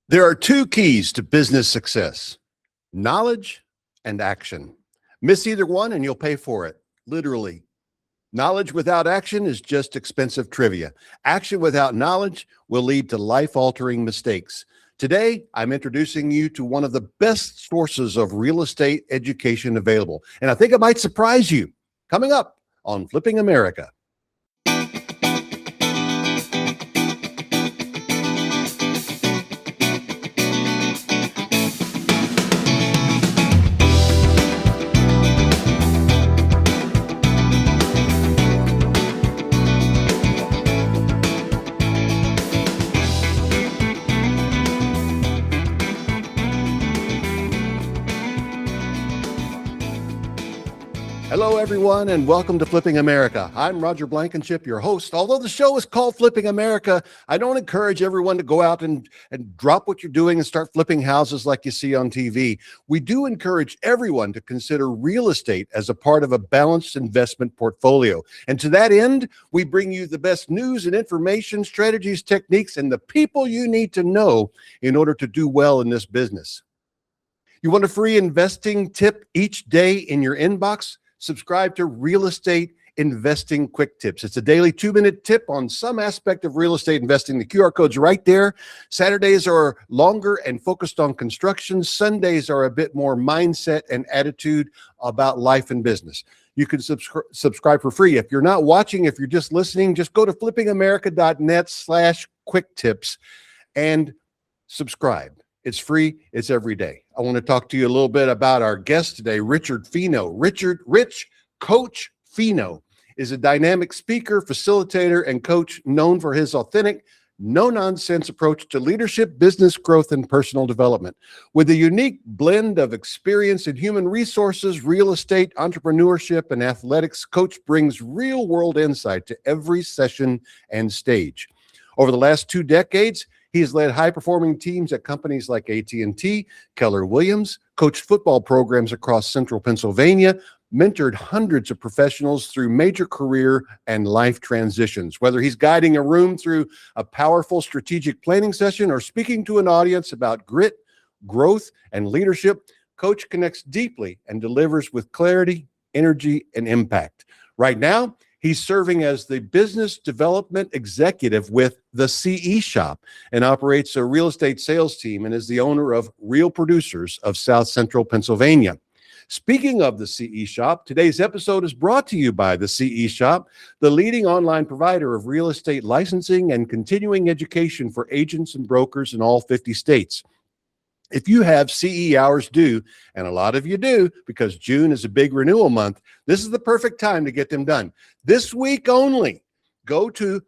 There are two keys to business success: knowledge and action. Miss either one and you'll pay for it, literally. Knowledge without action is just expensive trivia. Action without knowledge will lead to life-altering mistakes. Today, I'm introducing you to one of the best sources of real estate education available, and I think it might surprise you. Coming up on Flipping America. Hello, everyone, and welcome to Flipping America. I'm Roger Blankenship, your host. Although the show is called Flipping America, I don't encourage everyone to go out and drop what you're doing and start flipping houses like you see on TV. We do encourage everyone to consider real estate as a part of a balanced investment portfolio. And to that end, we bring you the best news and information, strategies, techniques, and the people you need to know in order to do well in this business. You want a free investing tip each day in your inbox? Subscribe to Real Estate Investing Quick Tips. It's a daily 2-minute tip on some aspect of real estate investing. The QR code's right there. Saturdays are longer and focused on construction. Sundays are a bit more mindset and attitude about life and business. You can subscribe for free. If you're not watching, if you're just listening, just go to flippingamerica.net/quick tips and subscribe. It's free. It's every day. I want to talk to you a little bit about our guest today, Richard Fino. Coach Fino is a dynamic speaker, facilitator, and coach known for his authentic, no-nonsense approach to leadership, business growth, and personal development. With a unique blend of experience in human resources, real estate, entrepreneurship, and athletics, Coach brings real-world insight to every session and stage. Over the last 2 decades, he has led high-performing teams at companies like AT&T, Keller Williams, coached football programs across central Pennsylvania, mentored hundreds of professionals through major career and life transitions. Whether he's guiding a room through a powerful strategic planning session or speaking to an audience about grit, growth, and leadership, Coach connects deeply and delivers with clarity, energy, and impact. Right now, he's serving as the business development executive with the CE Shop and operates a real estate sales team and is the owner of Real Producers of South Central Pennsylvania. Speaking of the CE Shop, today's episode is brought to you by the CE Shop, the leading online provider of real estate licensing and continuing education for agents and brokers in all 50 states. If you have CE hours due, and a lot of you do, because June is a big renewal month, this is the perfect time to get them done. This week only, go to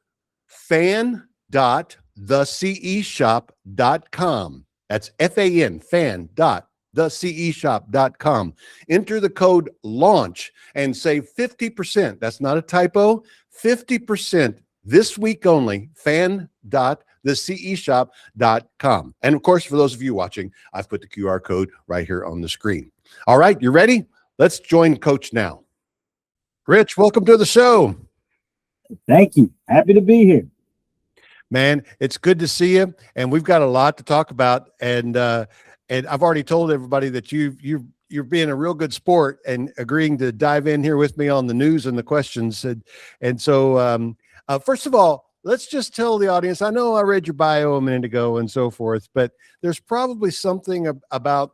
fan.theceshop.com. That's F-A-N, fan.theceshop.com. Enter the code LAUNCH and save 50%. That's not a typo, 50% this week only, fan.theceshop.com. And of course, for those of you watching, I've put the QR code right here on the screen. All right, you ready? Let's join Coach now. Rich, welcome to the show. Thank you. Happy to be here. Man, it's good to see you. And we've got a lot to talk about. And I've already told everybody that you're being a real good sport and agreeing to dive in here with me on the news and the questions. And so first of all, let's just tell the audience, I know I read your bio a minute ago and so forth, but there's probably something about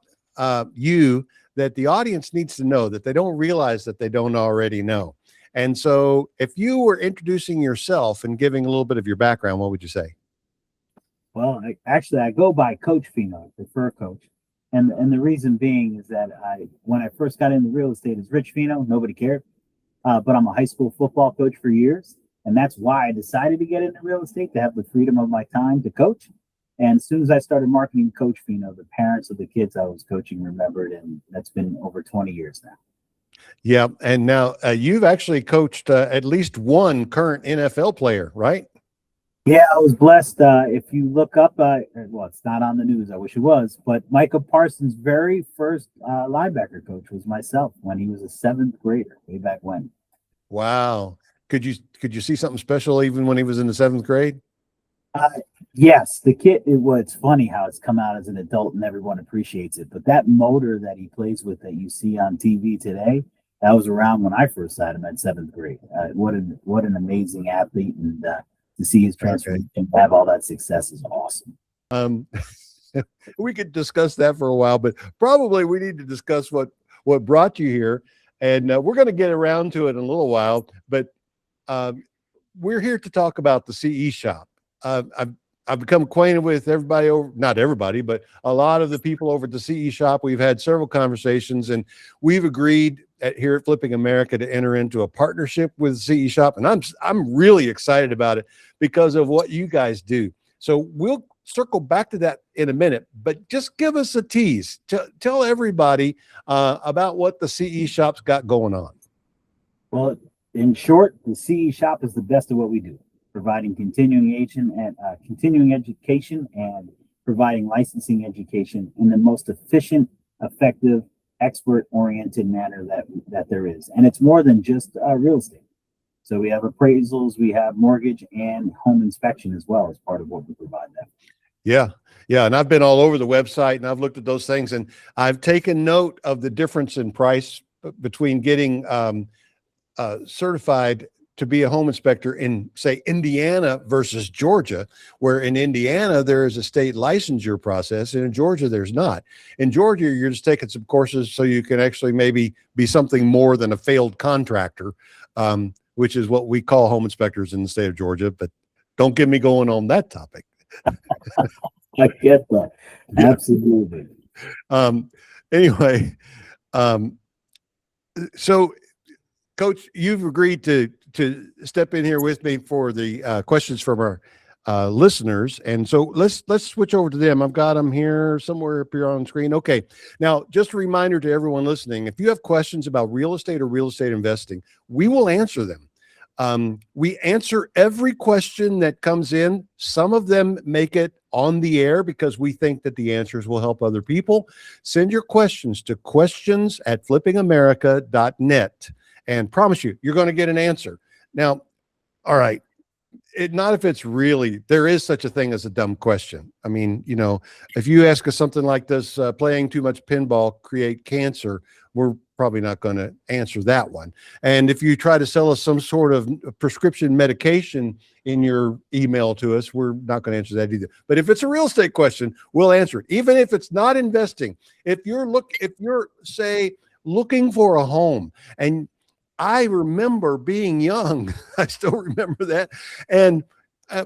you that the audience needs to know that they don't realize that they don't already know. And so if you were introducing yourself and giving a little bit of your background, what would you say? Well, I go by Coach Fino, I prefer Coach. And the reason being is that when I first got into real estate as Rich Fino, nobody cared. But I'm a high school football coach for years. And that's why I decided to get into real estate, to have the freedom of my time to coach. And as soon as I started marketing Coach Fino, the parents of the kids I was coaching remembered, and that's been over 20 years now. Yeah, and now you've actually coached at least one current NFL player, right? Yeah, I was blessed. If you look up, well, it's not on the news. I wish it was, but Micah Parsons' very first linebacker coach was myself when he was a 7th grader way back when. Wow. Could you see something special even when he was in the 7th grade? Uh, yes, the kid. Well, it's funny how it's come out as an adult and everyone appreciates it. But that motor that he plays with that you see on TV today, that was around when I first saw him at seventh grade. What an amazing athlete, and to see his transformation, have all that success is awesome. Um, we could discuss that for a while, but probably we need to discuss what brought you here, and we're going to get around to it in a little while. But we're here to talk about the CE shop. I've become acquainted with everybody over, not everybody, but a lot of the people over at the CE shop. We've had several conversations, and we've agreed here at Flipping America to enter into a partnership with CE shop, and I'm really excited about it because of what you guys do. So we'll circle back to that in a minute, but just give us a tease. Tell everybody about what the CE shop's got going on. Well, in short, the CE shop is the best of what we do, providing continuing education and providing licensing education in the most efficient, effective, expert-oriented manner that there is. And it's more than just real estate. So we have appraisals, we have mortgage and home inspection as well as part of what we provide them. Yeah. And I've been all over the website and I've looked at those things, and I've taken note of the difference in price between getting certified to be a home inspector in, say, Indiana versus Georgia, where in Indiana there is a state licensure process, and in Georgia there's not. In Georgia, you're just taking some courses so you can actually maybe be something more than a failed contractor, which is what we call home inspectors in the state of Georgia. But don't get me going on that topic. I get that. Yeah. Absolutely. Anyway, so Coach, you've agreed to step in here with me for the questions from our listeners. And so let's switch over to them. I've got them here somewhere up here on screen. Okay. Now, just a reminder to everyone listening, if you have questions about real estate or real estate investing, we will answer them. We answer every question that comes in. Some of them make it on the air because we think that the answers will help other people. Send your questions to questions@flippingamerica.net, and promise you're going to get an answer. Now, all right. Not if it's really, there is such a thing as a dumb question. I mean, if you ask us something like this, playing too much pinball create cancer, we're probably not going to answer that one. And if you try to sell us some sort of prescription medication in your email to us, we're not going to answer that either. But if it's a real estate question, we'll answer it. Even if it's not investing, if you're say looking for a home, and I remember being young, I still remember that, and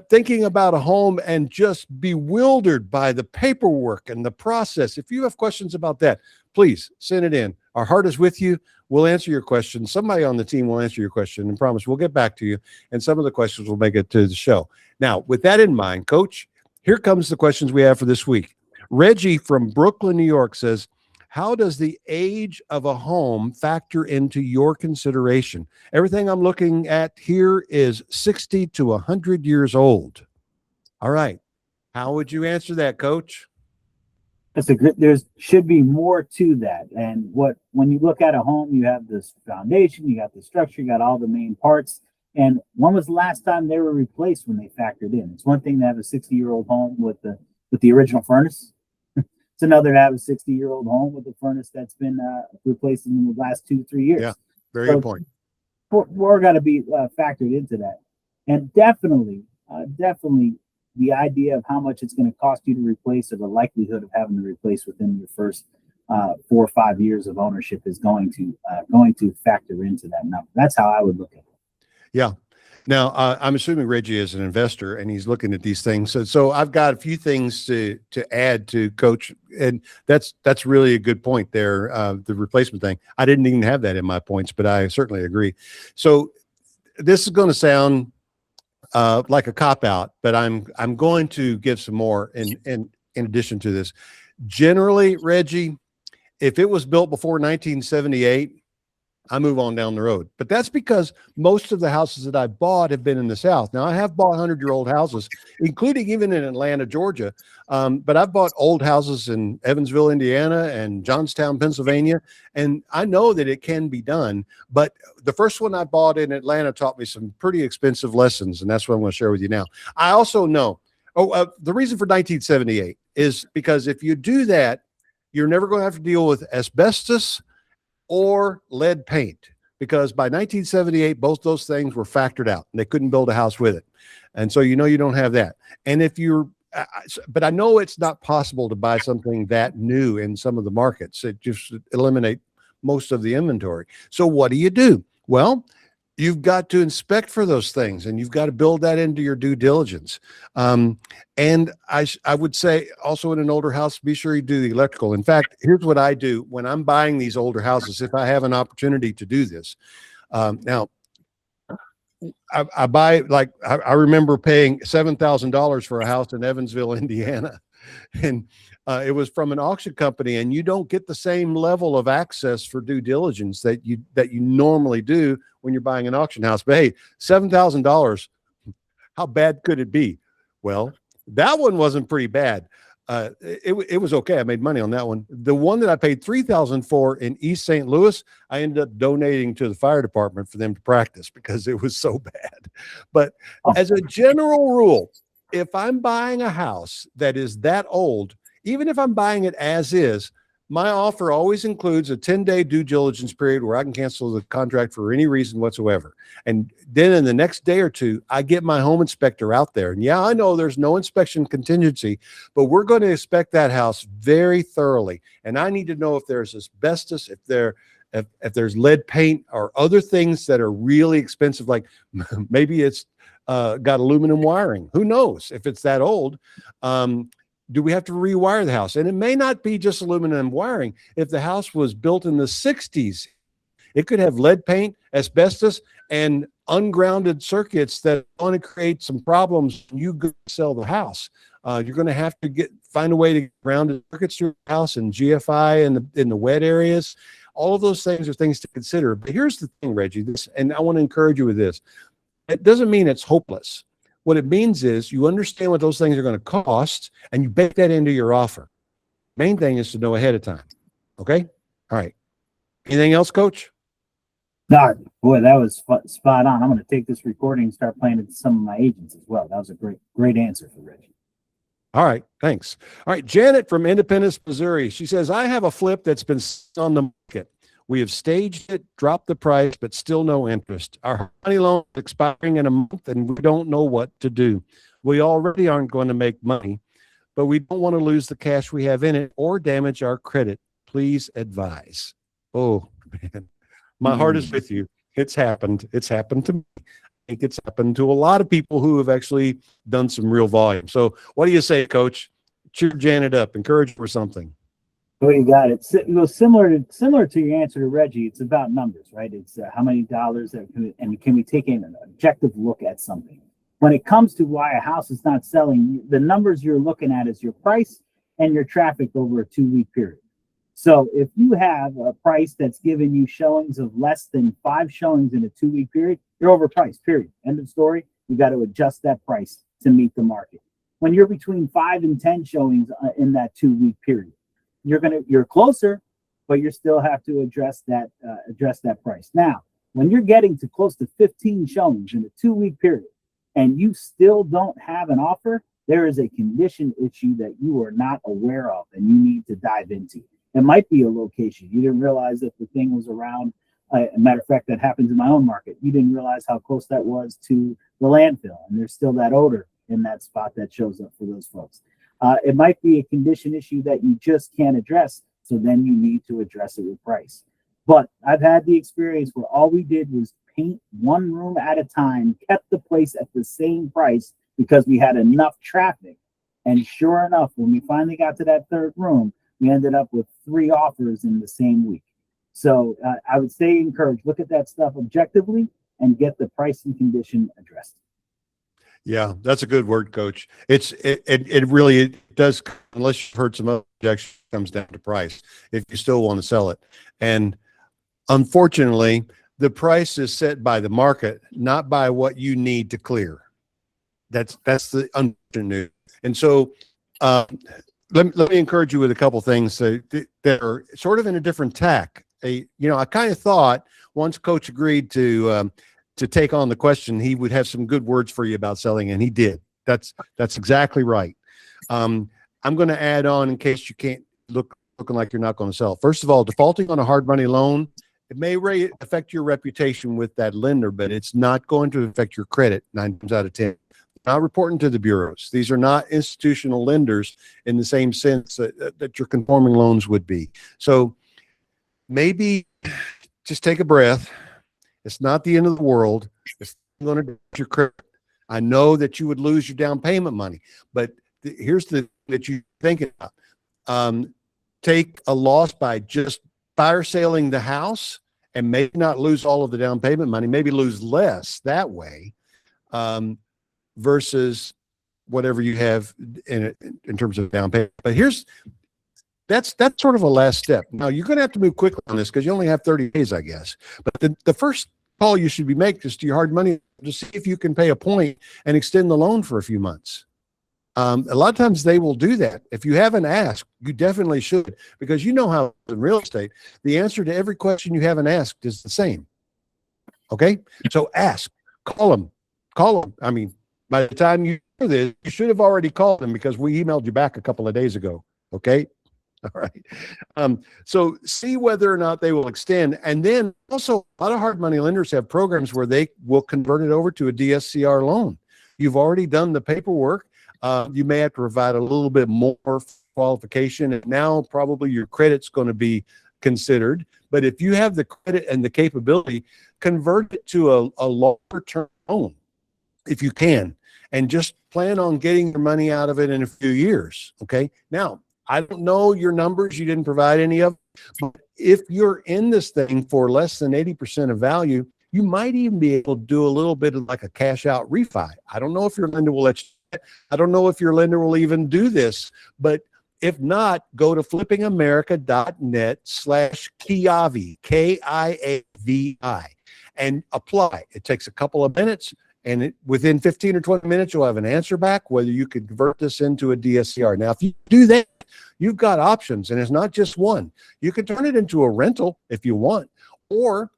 thinking about a home and just bewildered by the paperwork and the process. If you have questions about that, please send it in. Our heart is with you. We'll answer your question. Somebody on the team will answer your question, and promise we'll get back to you. And some of the questions will make it to the show. Now, with that in mind, Coach, here comes the questions we have for this week. Reggie from Brooklyn, New York says, how does the age of a home factor into your consideration? Everything I'm looking at here is 60 to 100 years old. All right. How would you answer that, Coach? That's there should be more to that. And when you look at a home, you have this foundation, you got the structure, you got all the main parts. And when was the last time they were replaced when they factored in? It's one thing to have a 60-year-old home with the original furnace. It's another to have a 60-year-old home with a furnace that's been replaced in the last 2-3 years. Yeah, very good point. We're got to be factored into that. And definitely the idea of how much it's going to cost you to replace, or the likelihood of having to replace within your first 4 or 5 years of ownership is going to factor into that number. That's how I would look at it. Yeah. Now, I'm assuming Reggie is an investor and he's looking at these things. So I've got a few things to add to Coach, and that's really a good point there. The replacement thing. I didn't even have that in my points, but I certainly agree. So this is going to sound like a cop-out, but I'm going to give some more in addition to this. Generally, Reggie, if it was built before 1978, I move on down the road. But that's because most of the houses that I bought have been in the South. Now, I have bought 100-year-old houses, including even in Atlanta, Georgia. But I've bought old houses in Evansville, Indiana, and Johnstown, Pennsylvania. And I know that it can be done. But the first one I bought in Atlanta taught me some pretty expensive lessons. And that's what I'm going to share with you now. I also know The reason for 1978 is because if you do that, you're never going to have to deal with asbestos or lead paint, because by 1978, both those things were factored out and they couldn't build a house with it. And so, you don't have that. And if you're, but I know it's not possible to buy something that new in some of the markets. It just eliminate most of the inventory. So what do? Well, you've got to inspect for those things, and you've got to build that into your due diligence. And I would say also in an older house, be sure you do the electrical. In fact, here's what I do when I'm buying these older houses, if I have an opportunity to do this. Now, I buy, like, I remember paying $7,000 for a house in Evansville, Indiana. And it was from an auction company, and you don't get the same level of access for due diligence that you normally do when you're buying an auction house. But hey, $7,000, how bad could it be? Well, that one wasn't pretty bad. It was okay. I made money on that one. The one that I paid $3,000 for in East St. Louis, I ended up donating to the fire department for them to practice because it was so bad. But as a general rule, if I'm buying a house that is that old, even if I'm buying it as is, my offer always includes a 10-day due diligence period where I can cancel the contract for any reason whatsoever. And then in the next day or two, I get my home inspector out there. And yeah, I know there's no inspection contingency, but we're going to inspect that house very thoroughly. And I need to know if there's asbestos, if there's lead paint or other things that are really expensive, like maybe it's got aluminum wiring. Who knows if it's that old? Do we have to rewire the house? And it may not be just aluminum wiring. If the house was built in the 60s, it could have lead paint, asbestos, and ungrounded circuits that want to create some problems when you go sell the house. You're going to have to find a way to ground the circuits to your house and GFI in the wet areas. All of those things are things to consider. But here's the thing, Reggie, and I want to encourage you with this. It doesn't mean it's hopeless. What it means is you understand what those things are going to cost, and you bake that into your offer. Main thing is to know ahead of time. Okay? All right. Anything else, Coach? No, boy, that was spot on. I'm going to take this recording and start playing it to some of my agents as well. That was a great answer for Reggie. All right. Thanks. All right. Janet from Independence, Missouri. She says, I have a flip that's been on the market. We have staged it, dropped the price, but still no interest. Our money loan is expiring in a month, and we don't know what to do. We already aren't going to make money, but we don't want to lose the cash we have in it or damage our credit. Please advise. Oh, man. My heart is with you. It's happened. It's happened to me. I think it's happened to a lot of people who have actually done some real volume. So what do you say, Coach? Cheer Janet up. Encourage her or something. Oh, you got it. Similar to your answer to Reggie. It's about numbers, right? It's how many dollars and can we take an objective look at something? When it comes to why a house is not selling, the numbers you're looking at is your price and your traffic over a 2-week period. So if you have a price that's giving you showings of less than 5 showings in a 2-week period, you're overpriced, period. End of story. You got to adjust that price to meet the market. When you're between 5 and 10 showings in that 2-week period, you're closer, but you still have to address that price. Now, when you're getting to close to 15 showings in a 2-week period and you still don't have an offer, there is a condition issue that you are not aware of and you need to dive into. It might be a location. You didn't realize that the thing was around. A matter of fact, that happens in my own market. You didn't realize how close that was to the landfill, and there's still that odor in that spot that shows up for those folks. It might be a condition issue that you just can't address, so then you need to address it with price. But I've had the experience where all we did was paint one room at a time, kept the place at the same price because we had enough traffic. And sure enough, when we finally got to that third room, we ended up with 3 offers in the same week. So I would stay encouraged. Look at that stuff objectively and get the price and condition addressed. Yeah, that's a good word, Coach. It really does, unless you've heard some objection, comes down to price if you still want to sell it. And unfortunately, the price is set by the market, not by what you need to clear. That's the unfortunate news. And so let me encourage you with a couple things that are sort of in a different tack. I kind of thought once Coach agreed to take on the question, he would have some good words for you about selling, and he did. That's exactly right. I'm going to add on in case you can't looking like you're not going to sell. First of all, defaulting on a hard money loan, it may affect your reputation with that lender, but it's not going to affect your credit 9 times out of 10. Not reporting to the bureaus. These are not institutional lenders in the same sense that your conforming loans would be. So maybe just take a breath. It's not the end of the world. It's going to hurt your credit. I know that you would lose your down payment money, but here's the that you think about. Take a loss by just fire selling the house and maybe not lose all of the down payment money, maybe lose less that way, versus whatever you have in terms of down payment. But that's sort of a last step. Now you're going to have to move quickly on this because you only have 30 days, I guess. But the first call you should be making is to your hard money to see if you can pay a point and extend the loan for a few months. A lot of times they will do that. If you haven't asked, you definitely should, because you know how in real estate, the answer to every question you haven't asked is the same. Okay. So ask, call them. I mean, by the time you do this, you should have already called them because we emailed you back a couple of days ago. Okay. All right. So see whether or not they will extend. And then also a lot of hard money lenders have programs where they will convert it over to a DSCR loan. You've already done the paperwork. You may have to provide a little bit more qualification, and now probably your credit's going to be considered. But if you have the credit and the capability, convert it to a longer term loan if you can, and just plan on getting your money out of it in a few years. Okay. Now, I don't know your numbers. You didn't provide any of them. But if you're in this thing for less than 80% of value, you might even be able to do a little bit of like a cash out refi. I don't know if your lender will let you. I don't know if your lender will even do this, but if not, go to flippingamerica.net/Kiavi, Kiavi, and apply. It takes a couple of minutes, and within 15 or 20 minutes, you'll have an answer back whether you can convert this into a DSCR. Now, if you do that, you've got options, and it's not just one. You can turn it into a rental if you want, or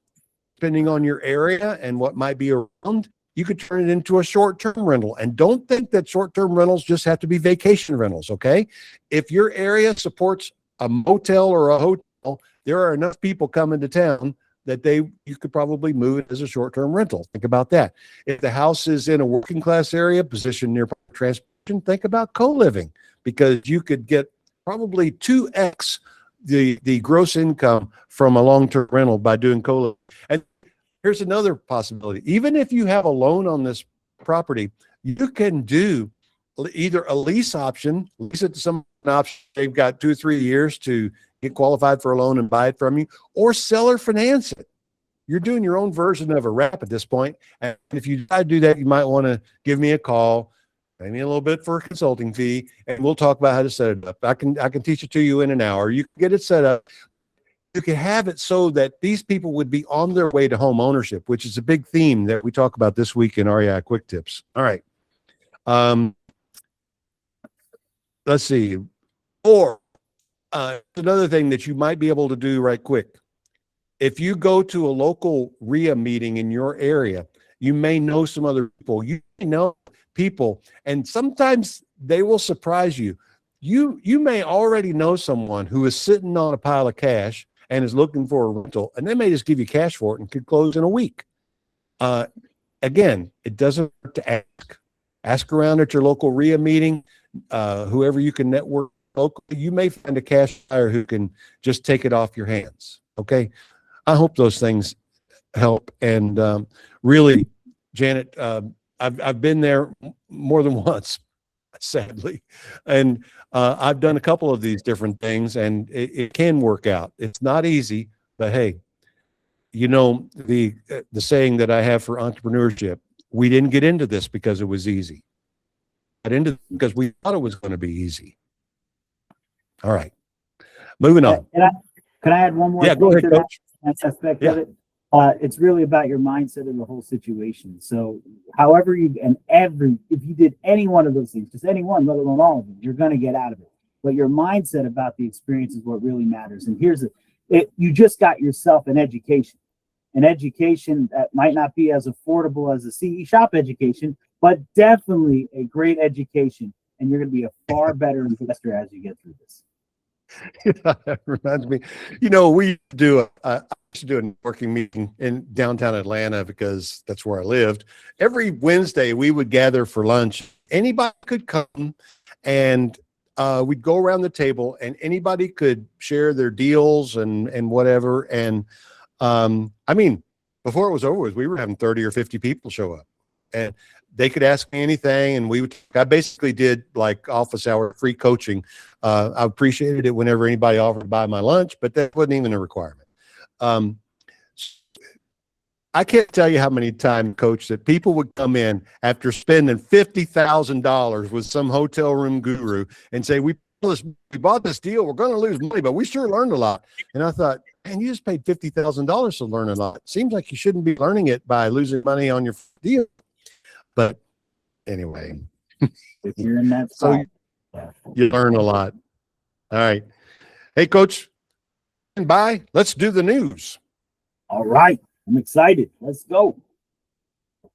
depending on your area and what might be around, you could turn it into a short-term rental. And don't think that short-term rentals just have to be vacation rentals, okay? If your area supports a motel or a hotel, there are enough people coming to town that you could probably move it as a short-term rental. Think about that. If the house is in a working-class area, positioned near public transportation, think about co-living, because you could get probably 2x the gross income from a long-term rental by doing co-living. And here's another possibility. Even if you have a loan on this property, you can do either a lease option, lease it to some option. They've got 2 or 3 years to get qualified for a loan and buy it from you, or seller finance it. You're doing your own version of a wrap at this point. And if you decide to do that, you might want to give me a call, pay me a little bit for a consulting fee, and we'll talk about how to set it up. I can teach it to you in an hour. You can get it set up. You can have it so that these people would be on their way to home ownership, which is a big theme that we talk about this week in REI Quick Tips. All right. Let's see. Or another thing that you might be able to do right quick. If you go to a local REIA meeting in your area, you may know some other people. You may know people, and sometimes they will surprise you. You may already know someone who is sitting on a pile of cash and is looking for a rental, and they may just give you cash for it and could close in a week. Again, it doesn't hurt to ask. Ask around at your local REIA meeting, whoever you can network locally. You may find a cash buyer who can just take it off your hands. Okay. I hope those things help. And really, Janet, I've been there more than once, sadly. And I've done a couple of these different things, and it can work out. It's not easy, but hey, you know, the saying that I have for entrepreneurship, we didn't get into this because it was easy. Got into it because we thought it was going to be easy. All right. Moving on. Can I add one more? Yeah, go ahead, Coach. That aspect of it. It's really about your mindset in the whole situation. So however if you did any one of those things, just any one, let alone all of them, you're going to get out of it. But your mindset about the experience is what really matters. And here's you just got yourself an education that might not be as affordable as a CE shop education, but definitely a great education. And you're going to be a far better investor as you get through this. That reminds me, we do I used to do a networking meeting in downtown Atlanta because that's where I lived. Every Wednesday we would gather for lunch. Anybody could come, and we'd go around the table, and anybody could share their deals and whatever. And I mean, before it was over with, we were having 30 or 50 people show up, and they could ask me anything. And I basically did like office hour free coaching. I appreciated it whenever anybody offered to buy my lunch, but that wasn't even a requirement. I can't tell you how many times, Coach, that people would come in after spending $50,000 with some hotel room guru and say, we bought this deal. We're going to lose money, but we sure learned a lot. And I thought, man, you just paid $50,000 to learn a lot. Seems like you shouldn't be learning it by losing money on your deal. But anyway, If you're in that so you learn a lot. All right. Hey, Coach, bye. Let's do the news. All right. I'm excited. Let's go.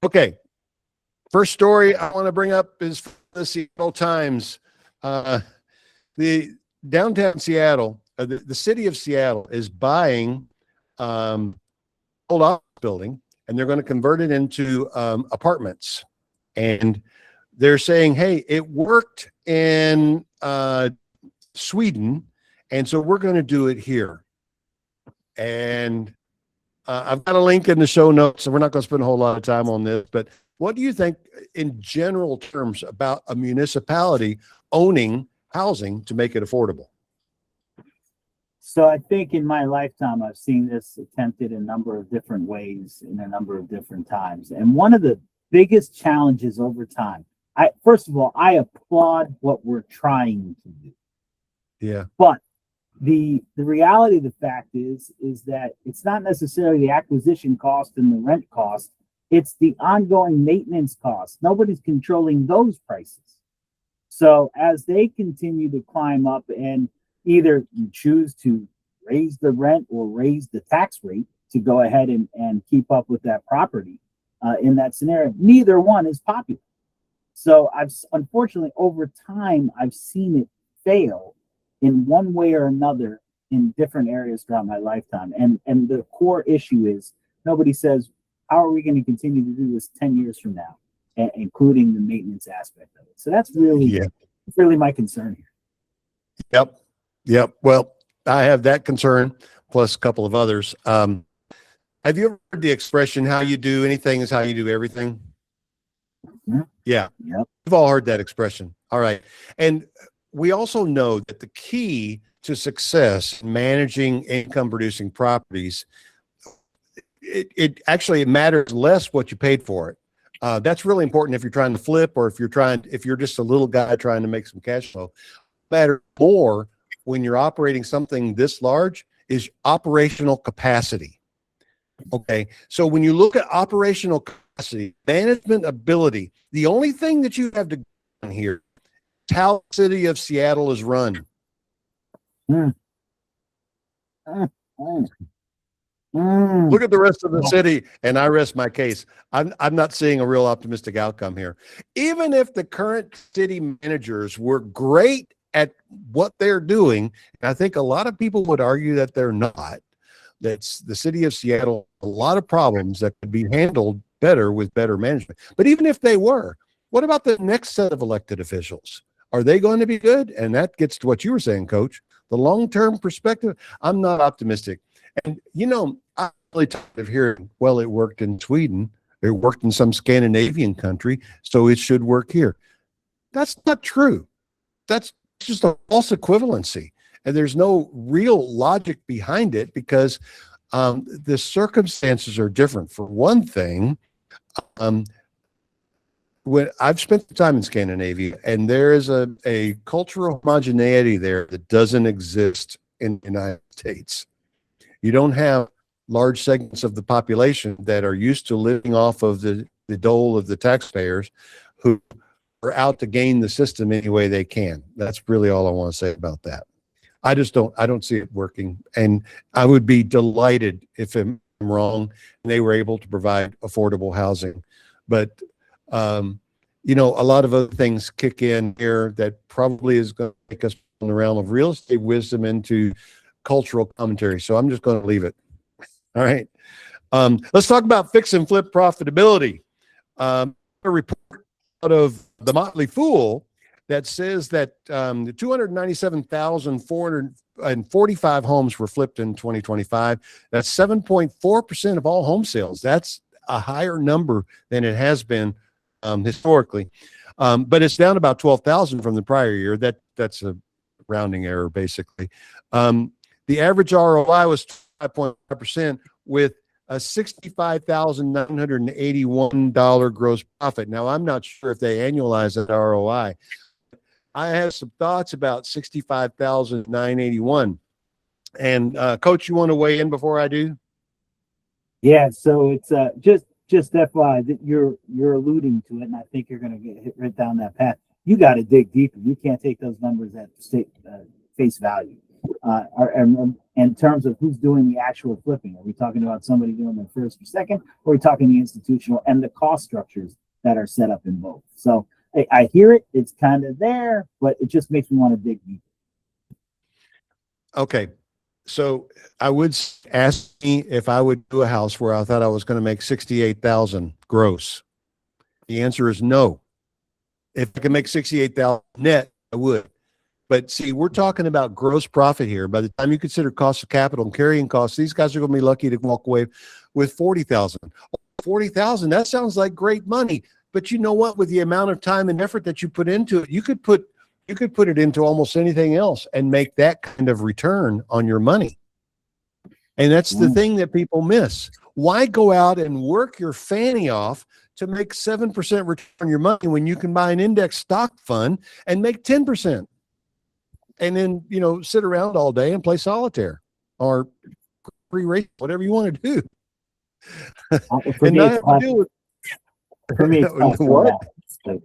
Okay. First story I want to bring up is from the Seattle Times. The downtown Seattle, the city of Seattle is buying old office building, and they're going to convert it into apartments. And they're saying, hey, it worked in Sweden, and so we're going to do it here. And I've got a link in the show notes, so we're not going to spend a whole lot of time on this. But what do you think in general terms about a municipality owning housing to make it affordable? So I think in my lifetime, I've seen this attempted a number of different ways in a number of different times. And one of the biggest challenges over time, first of all, I applaud what we're trying to do. Yeah. But the reality of the fact is that it's not necessarily the acquisition cost and the rent cost. It's the ongoing maintenance cost. Nobody's controlling those prices. So as they continue to climb up, and either you choose to raise the rent or raise the tax rate to go ahead and keep up with that property, in that scenario, neither one is popular. So unfortunately, over time, I've seen it fail in one way or another in different areas throughout my lifetime. And the core issue is nobody says, how are we going to continue to do this 10 years from now, including the maintenance aspect of it? So that's really my concern here. Yep. Well, I have that concern plus a couple of others. Have you ever heard the expression, how you do anything is how you do everything? Mm-hmm. Yeah. Yep. We've all heard that expression. All right. And we also know that the key to success in managing income producing properties, it actually matters less what you paid for it. That's really important if you're trying to flip, or if you're just a little guy trying to make some cash flow. Matter more when you're operating something this large is operational capacity. Okay. So when you look at operational capacity, management ability, the only thing that you have to go on here is how the city of Seattle is run. Look at the rest of the city, and I rest my case. I'm not seeing a real optimistic outcome here. Even if the current city managers were great at what they're doing, and I think a lot of people would argue that they're not, that's the city of Seattle, a lot of problems that could be handled better with better management. But even if they were, what about the next set of elected officials? Are they going to be good? And that gets to what you were saying, Coach. The long-term perspective, I'm not optimistic. And, I'm really tired of hearing, well, it worked in Sweden. It worked in some Scandinavian country, so it should work here. That's not true. That's just a false equivalency. And there's no real logic behind it because the circumstances are different. For one thing, when I've spent time in Scandinavia, and there is a cultural homogeneity there that doesn't exist in the United States. You don't have large segments of the population that are used to living off of the dole of the taxpayers who are out to gain the system any way they can. That's really all I want to say about that. I don't see it working. And I would be delighted if I'm wrong and they were able to provide affordable housing. But a lot of other things kick in here that probably is going to take us from the realm of real estate wisdom into cultural commentary. So I'm just going to leave it. All right. Let's talk about fix and flip profitability. A report out of the Motley Fool that says that the 297,445 homes were flipped in 2025. That's 7.4% of all home sales. That's a higher number than it has been historically. But it's down about 12,000 from the prior year. That's a rounding error, basically. The average ROI was 5.5% with a $65,981 gross profit. Now, I'm not sure if they annualize that ROI. I have some thoughts about 65,981. And Coach, you want to weigh in before I do? Yeah, so it's just FYI that you're alluding to it, and I think you're going to get hit right down that path. You got to dig deeper. You can't take those numbers at face value. In terms of who's doing the actual flipping, are we talking about somebody doing the first or second, or are we talking the institutional and the cost structures that are set up in both? So I hear it; it's kind of there, but it just makes me want to dig deeper. Okay. So I would ask me if I would do a house where I thought I was going to make 68,000 gross. The answer is no. If I can make 68,000 net, I would. But see, we're talking about gross profit here. By the time you consider cost of capital and carrying costs, these guys are going to be lucky to walk away with 40,000. 40,000, that sounds like great money. But you know what? With the amount of time and effort that you put into it, you could put it into almost anything else and make that kind of return on your money. And that's the thing that people miss. Why go out and work your fanny off to make 7% return on your money when you can buy an index stock fund and make 10%? And then, sit around all day and play solitaire or free race, whatever you want to do.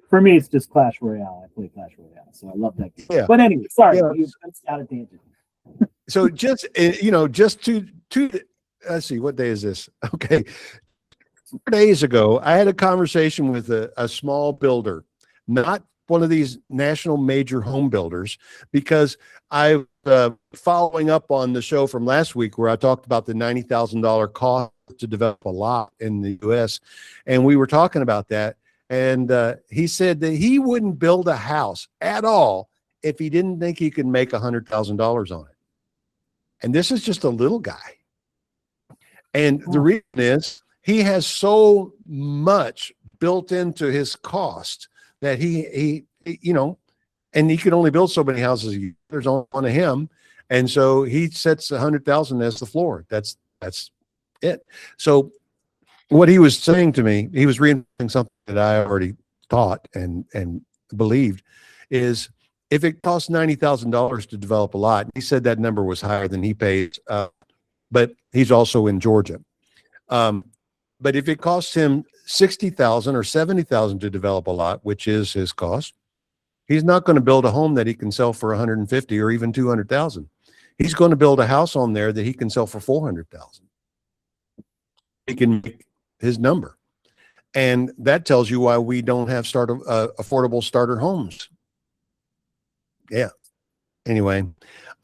For me, it's just Clash Royale. I play Clash Royale, so I love that game. Yeah. But anyway, sorry, you out of tangent. So just to let's see, what day is this? Okay, 4 days ago, I had a conversation with a small builder, not one of these national major home builders, because I following up on the show from last week where I talked about the $90,000 cost to develop a lot in the U.S. And we were talking about that. And he said that he wouldn't build a house at all if he didn't think he could make $100,000 on it. And this is just a little guy. And the reason is he has so much built into his cost that he and he can only build so many houses a year. There's only one of him. And so he sets 100,000 as the floor. That's it. So what he was saying to me, he was reinforcing something that I already thought and believed, is if it costs $90,000 to develop a lot, he said that number was higher than he pays, but he's also in Georgia. But if it costs him $60,000 or $70,000 to develop a lot, which is his cost, he's not going to build a home that he can sell for $150,000 or even $200,000. He's going to build a house on there that he can sell for $400,000. He can make his number, and that tells you why we don't have affordable starter homes. Yeah. Anyway,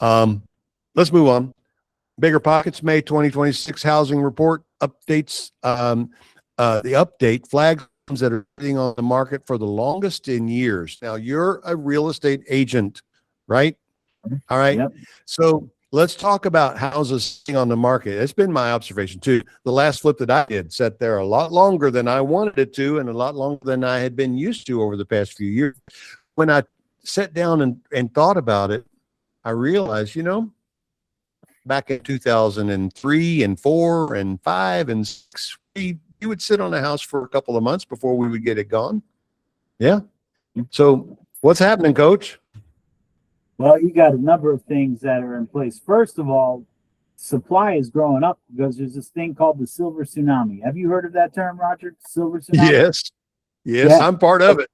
let's move on. Bigger Pockets May 2026 housing report updates. The update flags that are sitting on the market for the longest in years. Now, you're a real estate agent, right? All right. Yep. So let's talk about houses sitting on the market. It's been my observation too. The last flip that I did sat there a lot longer than I wanted it to, and a lot longer than I had been used to over the past few years. When I sat down and thought about it, I realized, back in 2003 and 4 and 5 and 6, we would sit on a house for a couple of months before we would get it gone. Yeah. So what's happening, Coach? Well, you got a number of things that are in place. First of all, supply is growing up because there's this thing called the silver tsunami. Have you heard of that term, Roger? Silver tsunami? Yes. Yeah. I'm part of it.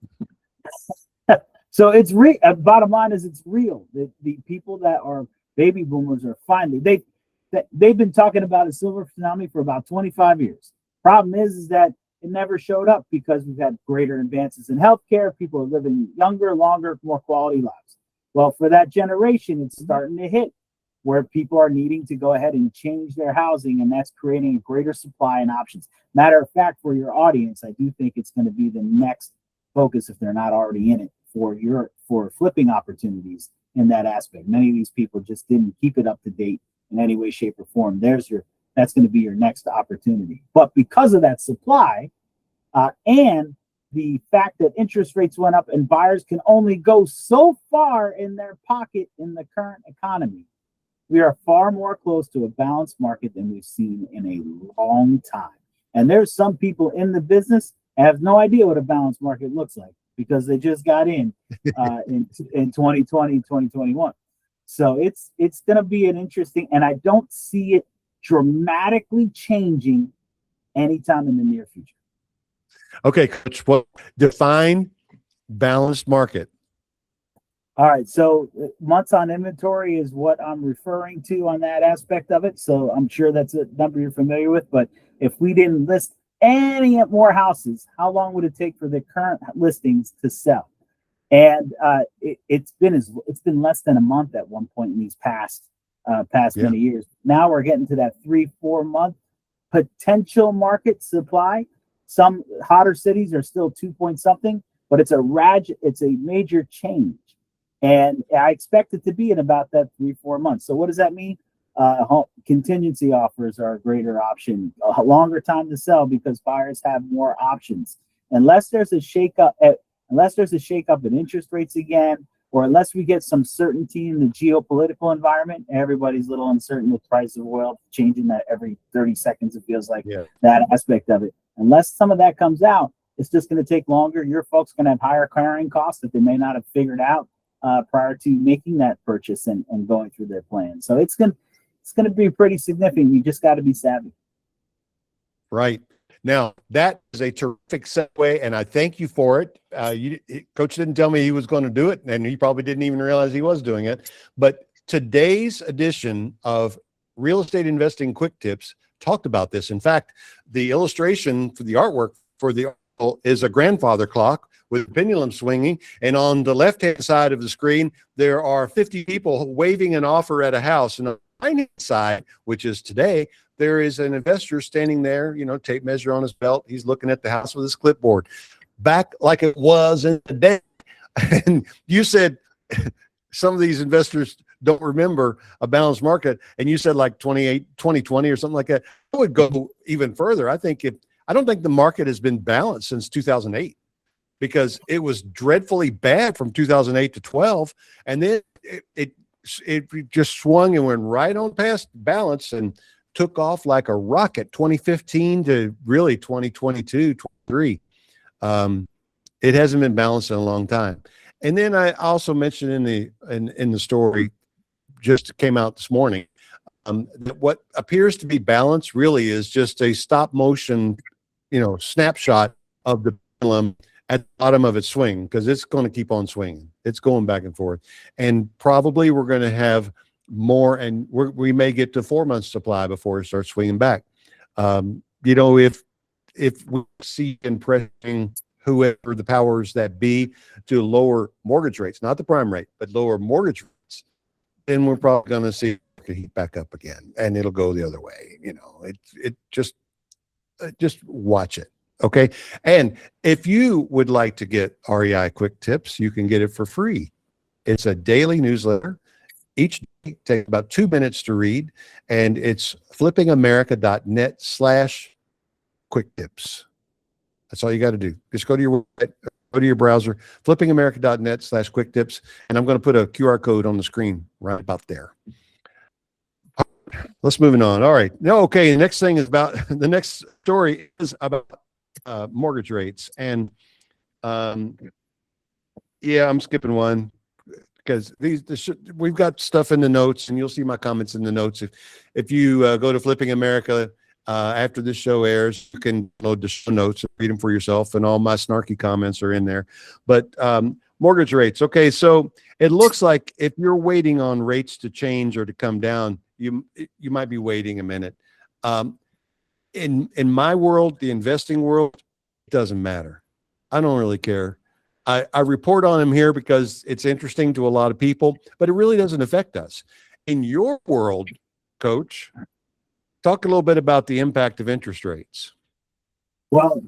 So it's real. Bottom line is it's real. The people that are baby boomers are finally, they've been talking about a silver tsunami for about 25 years. Problem is that it never showed up because we've had greater advances in healthcare. People are living younger, longer, more quality lives. Well, for that generation, it's starting to hit where people are needing to go ahead and change their housing, and that's creating a greater supply and options. Matter of fact, for your audience, I do think it's going to be the next focus, if they're not already in it, for flipping opportunities in that aspect. Many of these people just didn't keep it up to date in any way, shape, or form. That's going to be your next opportunity. But because of that supply and the fact that interest rates went up and buyers can only go so far in their pocket in the current economy, we are far more close to a balanced market than we've seen in a long time. And there's some people in the business have no idea what a balanced market looks like because they just got in 2020, 2021. So it's going to be an interesting, and I don't see it dramatically changing anytime in the near future. Okay, Coach, well, define balanced market. All right, so months on inventory is what I'm referring to on that aspect of it. So I'm sure that's a number you're familiar with, but if we didn't list any more houses, how long would it take for the current listings to sell? And it's been less than a month at one point in these past many years. Now we're getting to that 3-4 month potential market supply. Some hotter cities are still 2 point something, but it's a major change. And I expect it to be in about that 3-4 months. So what does that mean? Contingency offers are a greater option, a longer time to sell because buyers have more options. Unless there's a shakeup in interest rates again, or unless we get some certainty in the geopolitical environment, everybody's a little uncertain with the price of oil changing that every 30 seconds. It feels like that aspect of it. Unless some of that comes out, it's just going to take longer. Your folks going to have higher carrying costs that they may not have figured out prior to making that purchase and going through their plan. So it's going to be pretty significant. You just got to be savvy. Right. Now, that is a terrific segue, and I thank you for it. Coach didn't tell me he was going to do it, and he probably didn't even realize he was doing it. But today's edition of Real Estate Investing Quick Tips talked about this. In fact, the illustration for the artwork for the article is a grandfather clock with a pendulum swinging, and on the left-hand side of the screen, there are 50 people waving an offer at a house, and on the right-hand side, which is today, there is an investor standing there, tape measure on his belt. He's looking at the house with his clipboard. Back like it was in the day. And you said some of these investors don't remember a balanced market, and you said like 2020 or something like that. I would go even further. I don't think the market has been balanced since 2008 because it was dreadfully bad from 2008 to 12, and then it just swung and went right on past balance and took off like a rocket 2015 to really 2022, 23. It hasn't been balanced in a long time. And then I also mentioned in the story just came out this morning, that what appears to be balance really is just a stop motion, snapshot of the pendulum at the bottom of its swing, because it's going to keep on swinging. It's going back and forth. And probably we're going to have more, and we may get to 4 months supply before it starts swinging back. If we see in pressing whoever the powers that be to lower mortgage rates, not the prime rate, but lower mortgage rates, then we're probably going to see it heat back up again, and it'll go the other way. Just watch it. Okay. And if you would like to get REI Quick Tips, you can get it for free. It's a daily newsletter. Each day takes about 2 minutes to read, and it's flippingamerica.net/quick tips. That's all you got to do. Just go to your website, go to your browser, flippingamerica.net/quick tips, and I'm going to put a QR code on the screen right about there. Let's move on. All right. No, okay. The next thing is about the next story is about mortgage rates, and I'm skipping one, because we've got stuff in the notes, and you'll see my comments in the notes. If you go to Flipping America after this show airs, you can load the show notes and read them for yourself, and all my snarky comments are in there. But mortgage rates. Okay, so it looks like if you're waiting on rates to change or to come down, you might be waiting a minute. In my world, the investing world, it doesn't matter. I don't really care. I report on them here because it's interesting to a lot of people, but it really doesn't affect us. In your world, Coach, talk a little bit about the impact of interest rates. Well,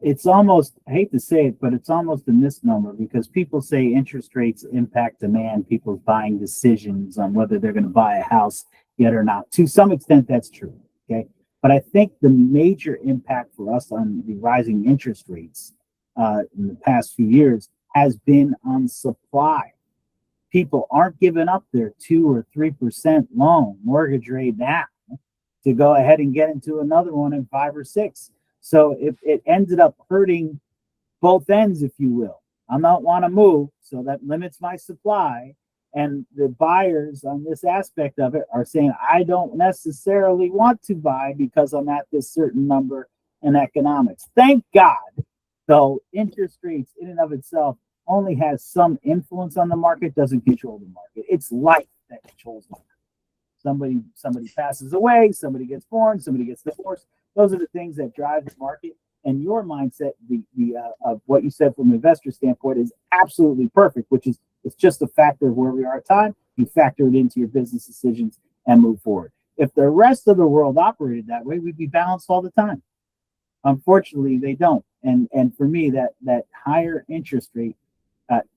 it's almost, I hate to say it, but it's almost a misnomer because people say interest rates impact demand, people's buying decisions on whether they're going to buy a house yet or not. To some extent, that's true. Okay. But I think the major impact for us on the rising interest rates in the past few years has been on supply. People aren't giving up their 2 or 3% loan mortgage rate now to go ahead and get into another one in 5 or 6. So it ended up hurting both ends, if you will. I don't want to move, so that limits my supply. And the buyers on this aspect of it are saying, I don't necessarily want to buy because I'm at this certain number in economics. Thank God, though, interest rates in and of itself only has some influence on the market, doesn't control the market. It's life that controls the market. Somebody passes away, somebody gets born, somebody gets divorced. Those are the things that drive the market. And your mindset, of what you said from an investor standpoint, is absolutely perfect, which is it's just a factor of where we are at time. You factor it into your business decisions and move forward. If the rest of the world operated that way, we'd be balanced all the time. Unfortunately, they don't. And for me, that higher interest rate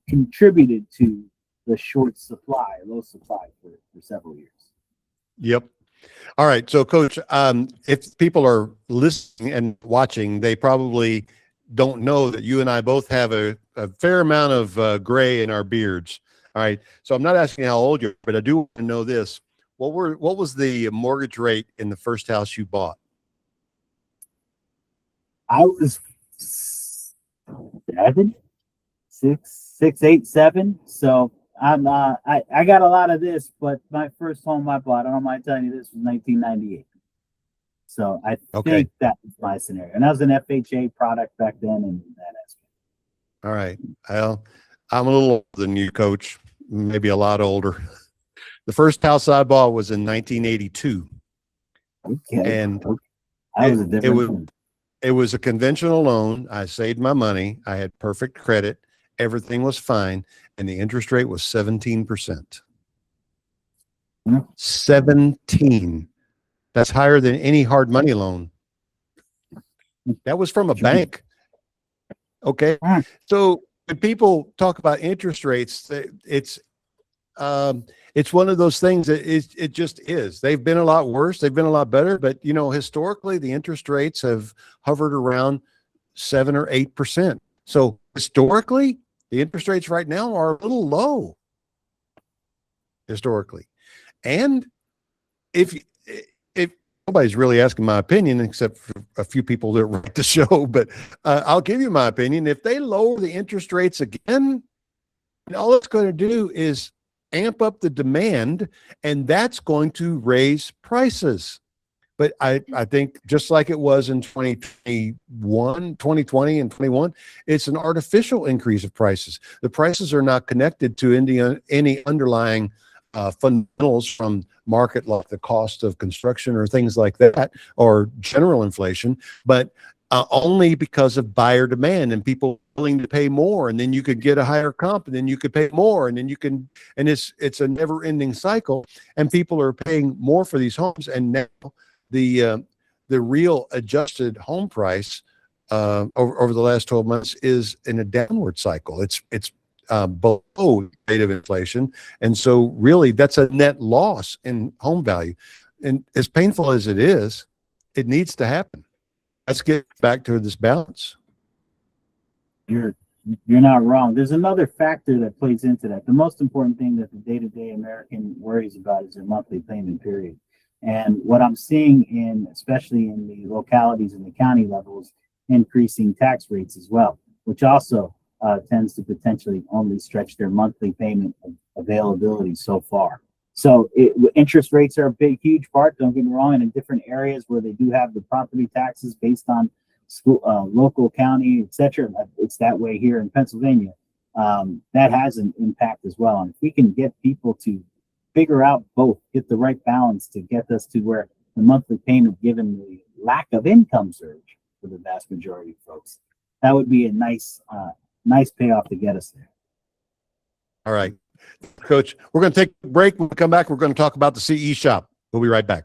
contributed to the short supply, low supply for several years. Yep. All right. So, Coach, if people are listening and watching, they probably don't know that you and I both have a fair amount of gray in our beards. All right. So I'm not asking how old you are, but I do want to know this. What was the mortgage rate in the first house you bought? I was 6, 8, 7. So I'm I got a lot of this, but my first home I bought, I don't mind telling you, this was 1998. So I think that was my scenario, and that was an FHA product back then, and that aspect. All right. Well, I'm a little older than you, Coach. Maybe a lot older. The first house I bought was in 1982. Okay. And that was a different it was a conventional loan. I saved my money. I had perfect credit. Everything was fine. And the interest rate was 17%. 17. That's higher than any hard money loan. That was from a bank. Okay. So when people talk about interest rates, it's one of those things that it just is. They've been a lot worse. They've been a lot better. But, historically, the interest rates have hovered around 7 or 8%. So historically, the interest rates right now are a little low historically. And if nobody's really asking my opinion, except for a few people that write the show, but I'll give you my opinion. If they lower the interest rates again, all it's going to do is amp up the demand, and that's going to raise prices. But I think just like it was in 2020 and 21, it's an artificial increase of prices. The prices are not connected to any underlying fundamentals from market, like the cost of construction or things like that, or general inflation, but only because of buyer demand and people willing to pay more. And then you could get a higher comp, and then you could pay more, and then you can, and it's a never ending cycle, and people are paying more for these homes. And now the real adjusted home price over the last 12 months is in a downward cycle. It's below the rate of inflation. And so really that's a net loss in home value. And as painful as it is, it needs to happen. Let's get back to this balance. You're not wrong. There's another factor that plays into that. The most important thing that the day-to-day American worries about is their monthly payment period. And what I'm seeing especially in the localities and the county levels, increasing tax rates as well, which also tends to potentially only stretch their monthly payment availability so far. So interest rates are a huge part. Don't get me wrong. And in different areas where they do have the property taxes based on school, local, county, etc., it's that way here in Pennsylvania. That has an impact as well. And if we can get people to figure out both, get the right balance to get us to where the monthly payment, given the lack of income surge, for the vast majority of folks. That would be a nice payoff to get us there. All right, Coach, we're going to take a break. When we come back, we're going to talk about the CE shop. We'll be right back.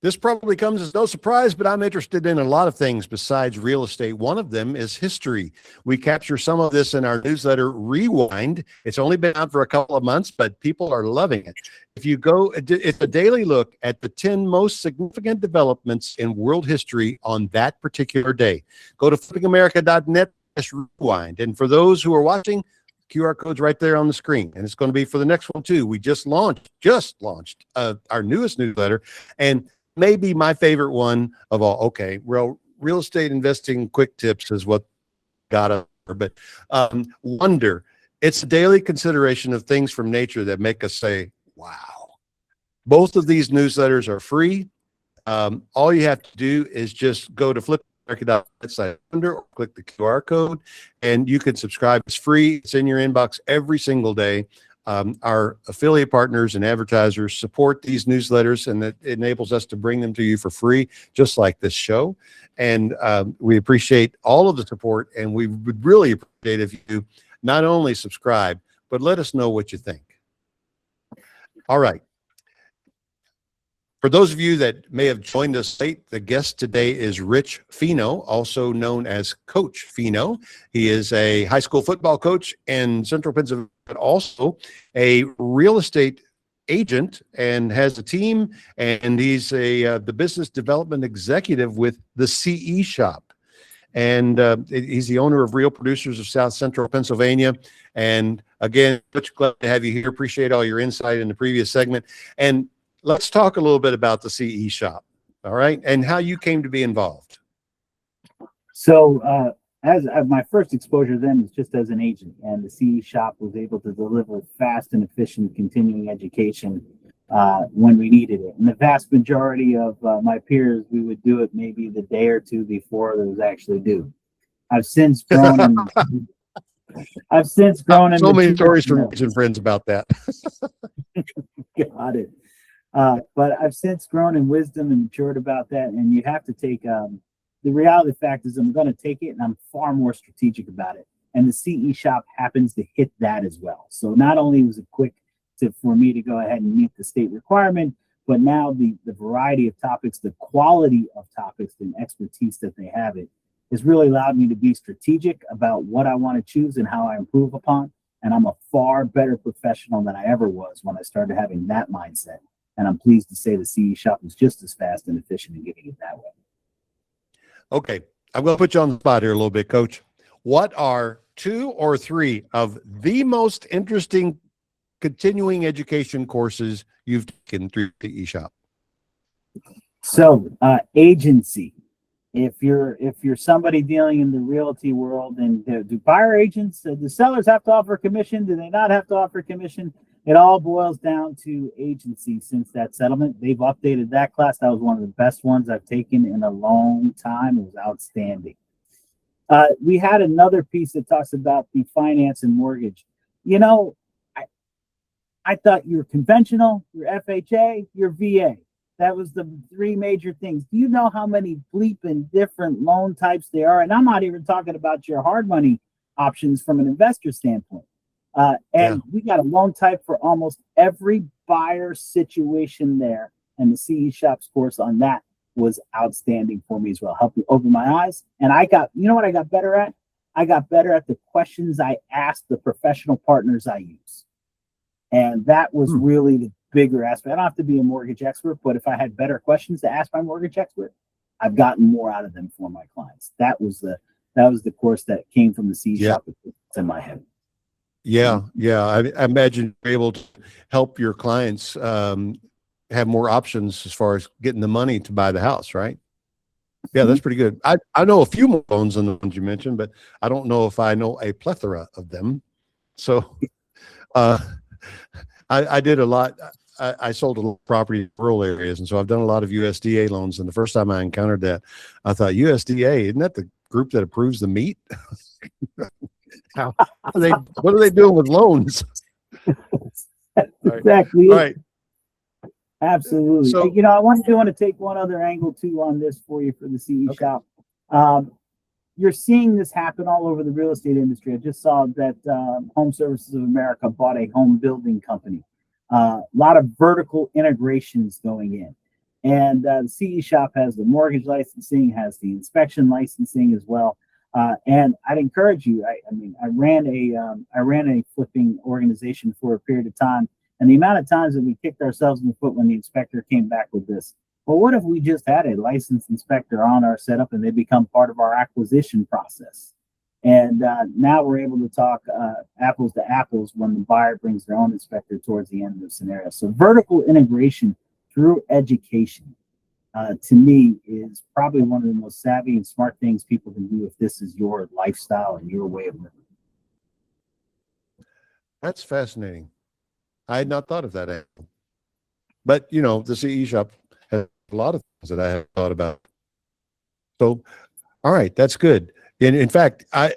This probably comes as no surprise, but I'm interested in a lot of things besides real estate. One of them is history. We capture some of this in our newsletter, Rewind. It's only been out for a couple of months, but people are loving it. If you go, it's a daily look at the 10 most significant developments in world history on that particular day. Go to flippingamerica.net/rewind. And for those who are watching, QR code's right there on the screen, and it's going to be for the next one too. We just launched our newest newsletter, and maybe my favorite one of all. Okay, real estate investing quick tips is what got us. But wonder, it's a daily consideration of things from nature that make us say, wow. Both of these newsletters are free. All you have to do is just go to flipingamerica.net/wonder or click the QR code, and you can subscribe. It's free. It's in your inbox every single day. Our affiliate partners and advertisers support these newsletters, and that enables us to bring them to you for free, just like this show. And we appreciate all of the support, and we would really appreciate if you not only subscribe, but let us know what you think. All right. For those of you that may have joined us late, the guest today is Rich Fino, also known as Coach Fino. He is a high school football coach in Central Pennsylvania, but also a real estate agent and has a team. And he's the business development executive with the CE Shop. And he's the owner of Real Producers of South Central Pennsylvania. And again, Rich, glad to have you here. Appreciate all your insight in the previous segment. And let's talk a little bit about the CE Shop, all right, and how you came to be involved. So, as my first exposure then was just as an agent, and the CE Shop was able to deliver fast and efficient continuing education when we needed it. And the vast majority of my peers, we would do it maybe the day or two before it was actually due. I've since grown and so many stories from friends about that. Got it. But I've since grown in wisdom and matured about that. And you have to take, the reality fact is I'm going to take it and I'm far more strategic about it. And the CE Shop happens to hit that as well. So not only was it quick for me to go ahead and meet the state requirement, but now the variety of topics, the quality of topics and expertise that they have has really allowed me to be strategic about what I want to choose and how I improve upon. And I'm a far better professional than I ever was when I started having that mindset. And I'm pleased to say the CE Shop is just as fast and efficient in getting it that way. Okay. I'm going to put you on the spot here a little bit, Coach. What are 2 or 3 of the most interesting continuing education courses you've taken through the eShop? So, agency. If you're somebody dealing in the realty world, and do buyer agents, do sellers have to offer commission? Do they not have to offer commission? It all boils down to agency. Since that settlement, they've updated that class. That was one of the best ones I've taken in a long time. It was outstanding. We had another piece that talks about the finance and mortgage. You know, I thought you're conventional, you're FHA, you're VA. That was the 3 major things. Do you know how many bleeping different loan types there are? And I'm not even talking about your hard money options from an investor standpoint. We got a loan type for almost every buyer situation there. And the CE Shop's course on that was outstanding for me as well. Helped me open my eyes. And you know what I got better at? I got better at the questions I asked the professional partners I use. And that was really the bigger aspect. I don't have to be a mortgage expert, but if I had better questions to ask my mortgage expert, I've gotten more out of them for my clients. That was the course that came from the CE Shop that's in my head. Yeah. I imagine you're able to help your clients have more options as far as getting the money to buy the house, right? Yeah, that's pretty good. I know a few more loans than the ones you mentioned, but I don't know if I know a plethora of them. So I did a lot. I sold a little property in rural areas, and so I've done a lot of USDA loans. And the first time I encountered that, I thought, USDA, isn't that the group that approves the meat? What are they doing with loans? Exactly. All right. Absolutely. So, I want to take one other angle too on this for you for the CE okay. shop. You're seeing this happen all over the real estate industry. I just saw that Home Services of America bought a home building company. A lot of vertical integrations going in. And the CE shop has the mortgage licensing, has the inspection licensing as well. And I'd encourage you. I ran a flipping organization for a period of time, and the amount of times that we kicked ourselves in the foot when the inspector came back with this. Well, what if we just had a licensed inspector on our setup and they become part of our acquisition process? And now we're able to talk apples to apples when the buyer brings their own inspector towards the end of the scenario. So vertical integration through education, to me, is probably one of the most savvy and smart things people can do if this is your lifestyle and your way of living. That's fascinating. I had not thought of that angle. But, the CE shop has a lot of things that I have thought about. So, all right, that's good. In fact, I'm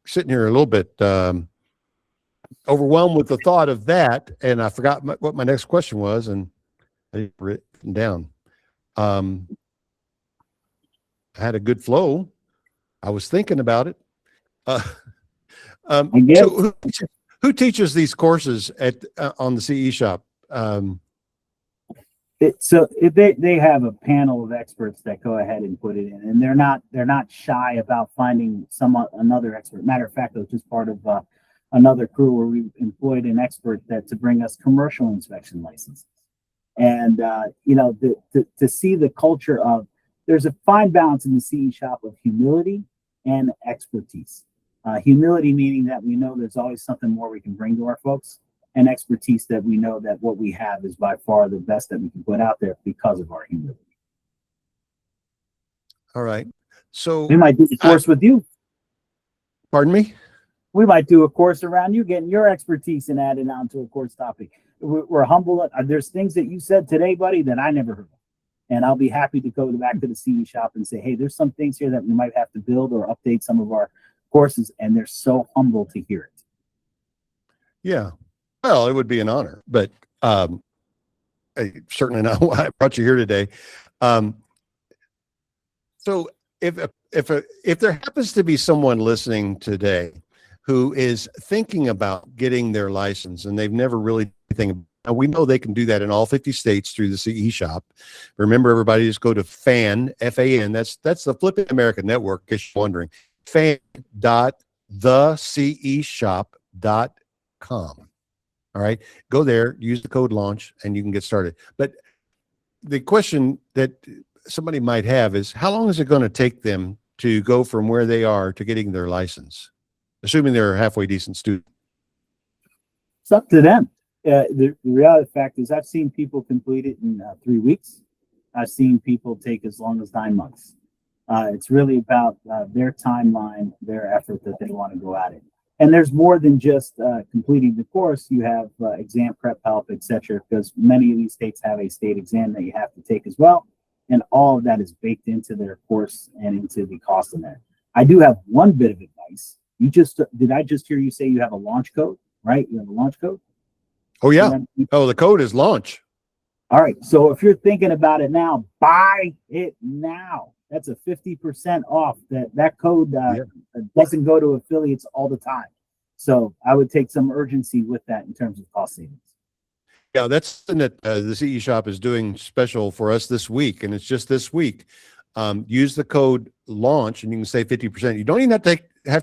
sitting here a little bit overwhelmed with the thought of that, and I forgot what my next question was, and I didn't write it down. I had a good flow. I was thinking about it. So who teaches these courses on the CE shop? They have a panel of experts that go ahead and put it in, and they're not shy about finding another expert. Matter of fact, I was just part of another crew where we employed an expert to bring us commercial inspection licenses. And to see the culture of, there's a fine balance in the CE shop of humility and expertise. Humility meaning that we know there's always something more we can bring to our folks, and expertise that we know that what we have is by far the best that we can put out there because of our humility. All right. So we might do the course with you. Pardon me? We might do a course around you, getting your expertise and adding on to a course topic. We're humble. There's things that you said today, buddy, that I never heard of. And I'll be happy to go back to the CE shop and say, hey, there's some things here that we might have to build or update some of our courses. And they're so humble to hear it. Yeah. Well, it would be an honor, but certainly not why I brought you here today. So if there happens to be someone listening today who is thinking about getting their license and they've never really anything, we know they can do that in all 50 states through the CE shop. Remember, everybody, just go to FAN, F-A-N. That's the Flipping America Network, in case you're wondering. fan.theceshop.com. All right, go there, use the code launch, and you can get started. But the question that somebody might have is, how long is it going to take them to go from where they are to getting their license, assuming they're a halfway decent student? It's up to them. The reality fact is I've seen people complete it in 3 weeks. I've seen people take as long as 9 months. It's really about their timeline, their effort that they want to go at it. And there's more than just completing the course. You have exam prep help, etc., because many of these states have a state exam that you have to take as well. And all of that is baked into their course and into the cost of that. I do have one bit of advice. Did I just hear you say you have a launch code, right? You have a launch code? Oh, yeah. Oh, the code is launch. All right. So if you're thinking about it now, buy it now. That's a 50% off. That code doesn't go to affiliates all the time. So I would take some urgency with that in terms of cost savings. Yeah, that's something that the CE shop is doing special for us this week, and it's just this week. Use the code launch and you can save 50%. You don't even have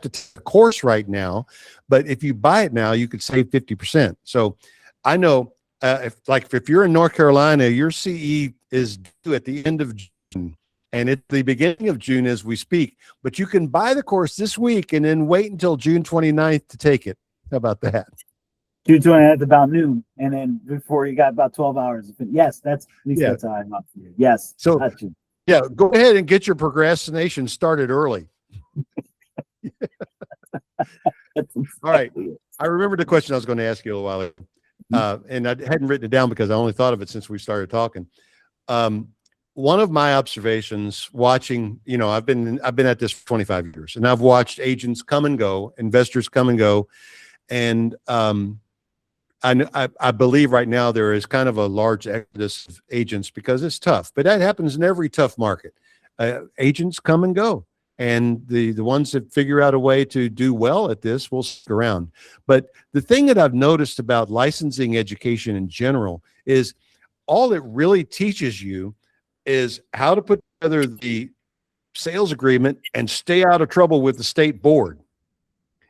to take the course right now, but if you buy it now, you could save 50%. So I know if you're in North Carolina, your CE is due at the end of June. And it's the beginning of June as we speak, but you can buy the course this week and then wait until June 29th to take it. How about that? June 29th about noon, and then before you got about 12 hours. But yes, that's how I'm up to you. Yes. So go ahead and get your procrastination started early. All right. I remembered the question I was going to ask you a little while ago, and I hadn't written it down because I only thought of it since we started talking. One of my observations watching, I've been at this for 25 years, and I've watched agents come and go, investors come and go. And I believe right now there is kind of a large exodus of agents because it's tough, but that happens in every tough market. Agents come and go, and the ones that figure out a way to do well at this will stick around. But the thing that I've noticed about licensing education in general is all it really teaches you is how to put together the sales agreement and stay out of trouble with the state board.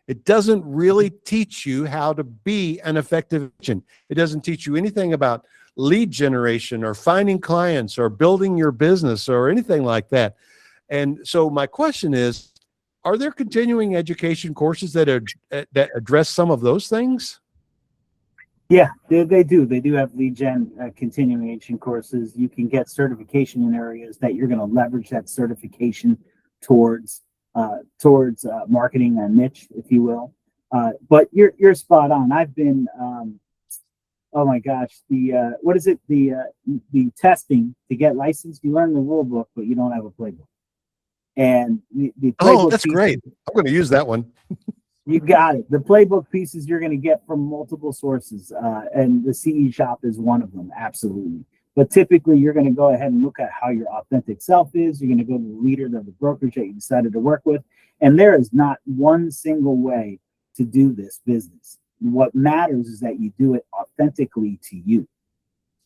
It doesn't really teach you how to be an effective agent. It doesn't teach you anything about lead generation or finding clients or building your business or anything like that. And so my question is, are there continuing education courses that address some of those things? Yeah, they do. They do have lead gen continuation courses. You can get certification in areas that you're going to leverage that certification towards marketing a niche, if you will. But you're spot on. I've been oh my gosh, what is it? The testing to get licensed. You learn the rule book, but you don't have a playbook. And the playbook that's great. I'm going to use that one. You got it. The playbook pieces you're going to get from multiple sources, and the CE shop is one of them, absolutely. But typically, you're going to go ahead and look at how your authentic self is. You're going to go to the leader of the brokerage that you decided to work with. And there is not one single way to do this business. What matters is that you do it authentically to you.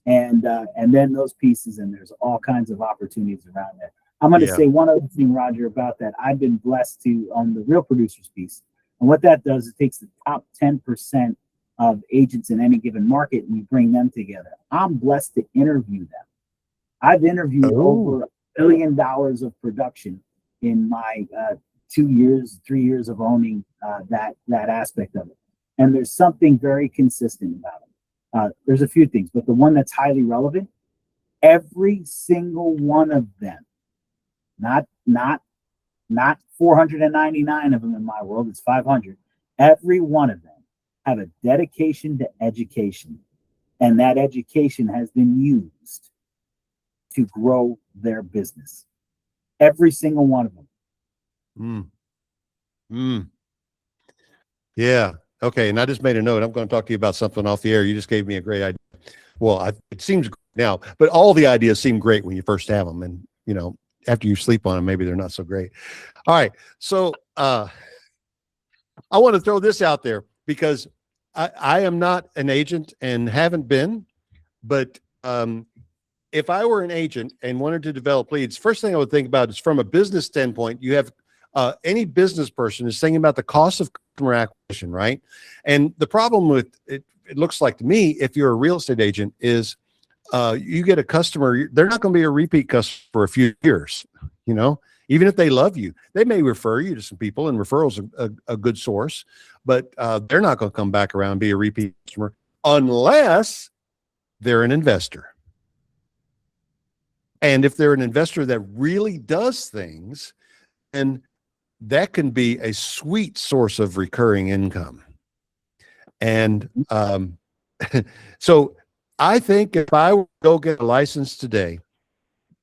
And then those pieces, and there's all kinds of opportunities around that. I'm going to say one other thing, Roger, about that. I've been blessed to on the Real Producers piece. And what that does, it takes the top 10% of agents in any given market and we bring them together. I'm blessed to interview them. I've interviewed over $1 billion of production in my 3 years of owning that aspect of it. And there's something very consistent about it. There's a few things, but the one that's highly relevant, every single one of them, not 499 of them in my world, it's 500. Every one of them have a dedication to education, and that education has been used to grow their business. Every single one of them. Yeah. Okay. And I just made a note. I'm going to talk to you about something off the air. You just gave me a great idea. Well, it seems great now, but all the ideas seem great when you first have them. And, after you sleep on them, maybe they're not so great. All right. So I want to throw this out there because I am not an agent and haven't been, but if I were an agent and wanted to develop leads, first thing I would think about is from a business standpoint, you have any business person is thinking about the cost of customer acquisition, right? And the problem with it, it looks like to me, if you're a real estate agent, is you get a customer, they're not going to be a repeat customer for a few years, even if they love you. They may refer you to some people, and referrals are a good source, but they're not going to come back around and be a repeat customer unless they're an investor. And if they're an investor that really does things, and that can be a sweet source of recurring income. And so I think if I were to go get a license today,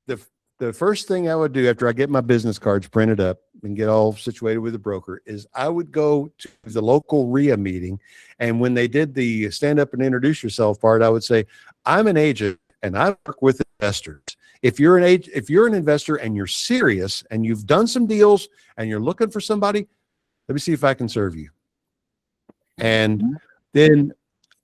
the first thing I would do after I get my business cards printed up and get all situated with a broker is I would go to the local RIA meeting. And when they did the stand up and introduce yourself part, I would say, I'm an agent and I work with investors. If you're an investor and you're serious and you've done some deals and you're looking for somebody, let me see if I can serve you. And then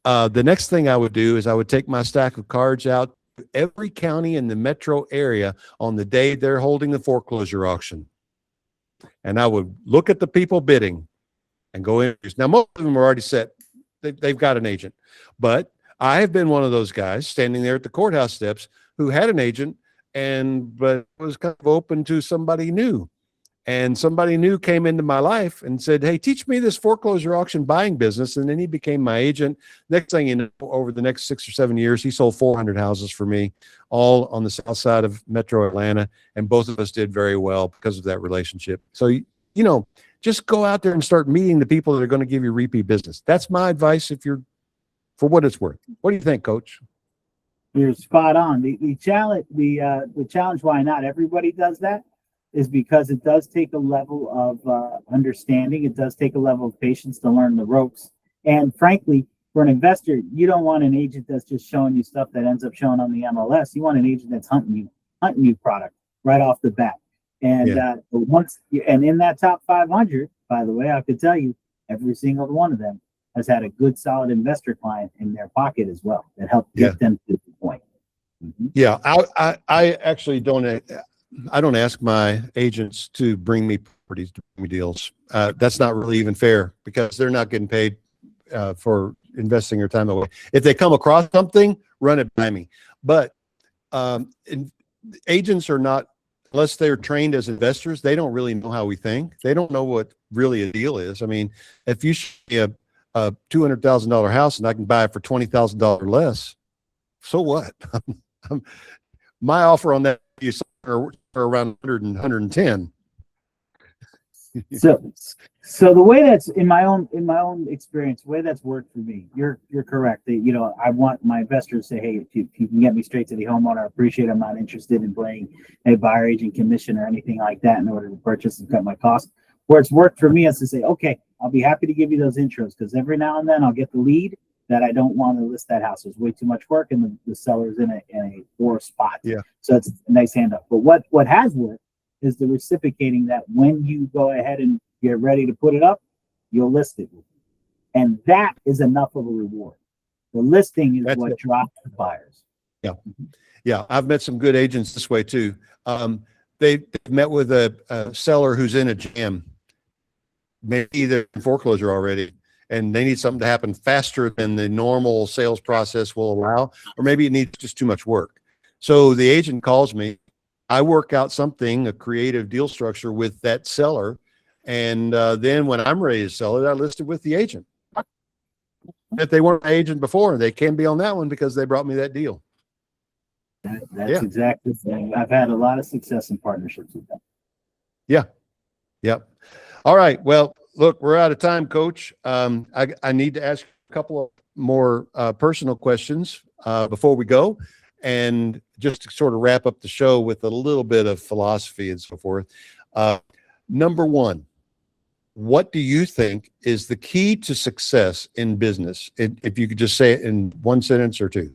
the next thing I would do is I would take my stack of cards out to every county in the metro area on the day they're holding the foreclosure auction. And I would look at the people bidding and go in. Now, most of them are already set. They've got an agent. But I have been one of those guys standing there at the courthouse steps who had an agent but was kind of open to somebody new. And somebody new came into my life and said, hey, teach me this foreclosure auction buying business. And then he became my agent. Next thing you know, over the next 6 or 7 years, he sold 400 houses for me, all on the south side of Metro Atlanta. And both of us did very well because of that relationship. So, just go out there and start meeting the people that are going to give you repeat business. That's my advice for what it's worth. What do you think, Coach? You're spot on. The challenge why not everybody does that is because it does take a level of understanding. It does take a level of patience to learn the ropes. And frankly, For an investor, you don't want an agent that's just showing you stuff that ends up showing on the MLS. You want an agent that's hunting you product right off the bat. And and in that top 500, by the way, I could tell you every single one of them has had a good, solid investor client in their pocket as well that helped get them to the point. Mm-hmm. Yeah, I actually don't. I don't ask my agents to bring me properties, to bring me deals. That's not really even fair because they're not getting paid for investing their time away. If they come across something, run it by me. But agents are not, unless they're trained as investors, they don't really know how we think. They don't know what really a deal is. I mean, if you show me a $200,000 house and I can buy it for $20,000 less, so what? My offer on that is around 100 and 110. So the way that's in my own experience, the way that's worked for me, you're correct. I want my investors to say, hey, if you can get me straight to the homeowner, I appreciate it. I'm not interested in paying a buyer agent commission or anything like that in order to purchase and cut my costs. Where it's worked for me is to say, okay, I'll be happy to give you those intros because every now and then I'll get the lead that I don't want to list that house. There's way too much work and the seller's in a poor spot. Yeah. So it's a nice hand up. But what has worked is the reciprocating that when you go ahead and get ready to put it up, you'll list it. And that is enough of a reward. The listing is what drives the buyers. Yeah. Yeah. I've met some good agents this way too. They've met with a seller who's in a jam, maybe they're in foreclosure already, and they need something to happen faster than the normal sales process will allow, or maybe it needs just too much work. So the agent calls me. I work out something, a creative deal structure with that seller. And then when I'm ready to sell it, I list it with the agent. If they weren't an agent before, they can be on that one because they brought me that deal. That's exactly the thing. I've had a lot of success in partnerships with them. Yeah. Yep. All right. Well, look, we're out of time, Coach. I need to ask a couple of more personal questions before we go. And just to sort of wrap up the show with a little bit of philosophy and so forth. Number one, what do you think is the key to success in business? If you could just say it in one sentence or two.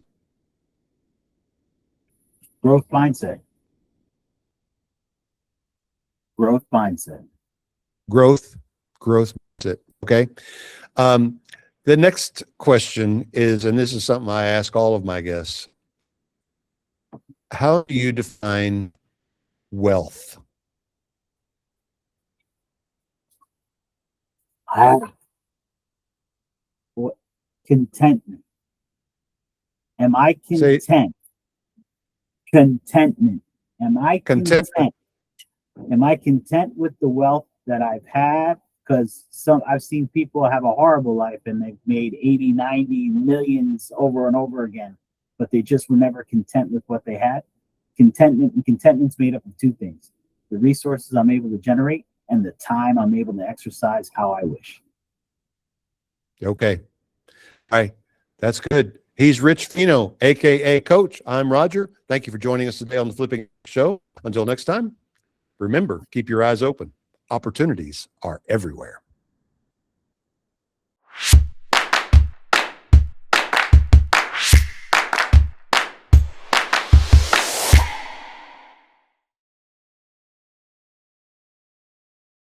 Growth mindset. Growth mindset. Growth mindset. Okay. The next question is, and this is something I ask all of my guests. How do you define wealth? Contentment. Am I content? Contentment. Am I content? Am I content with the wealth that I've had? Because I've seen people have a horrible life and they've made 80, 90 millions over and over again, but they just were never content with what they had. Contentment's made up of two things: the resources I'm able to generate and the time I'm able to exercise how I wish. Okay. All right. That's good. He's Rich Fino, aka Coach. I'm Roger. Thank you for joining us today on the Flipping Show. Until next time, remember, keep your eyes open. Opportunities are everywhere.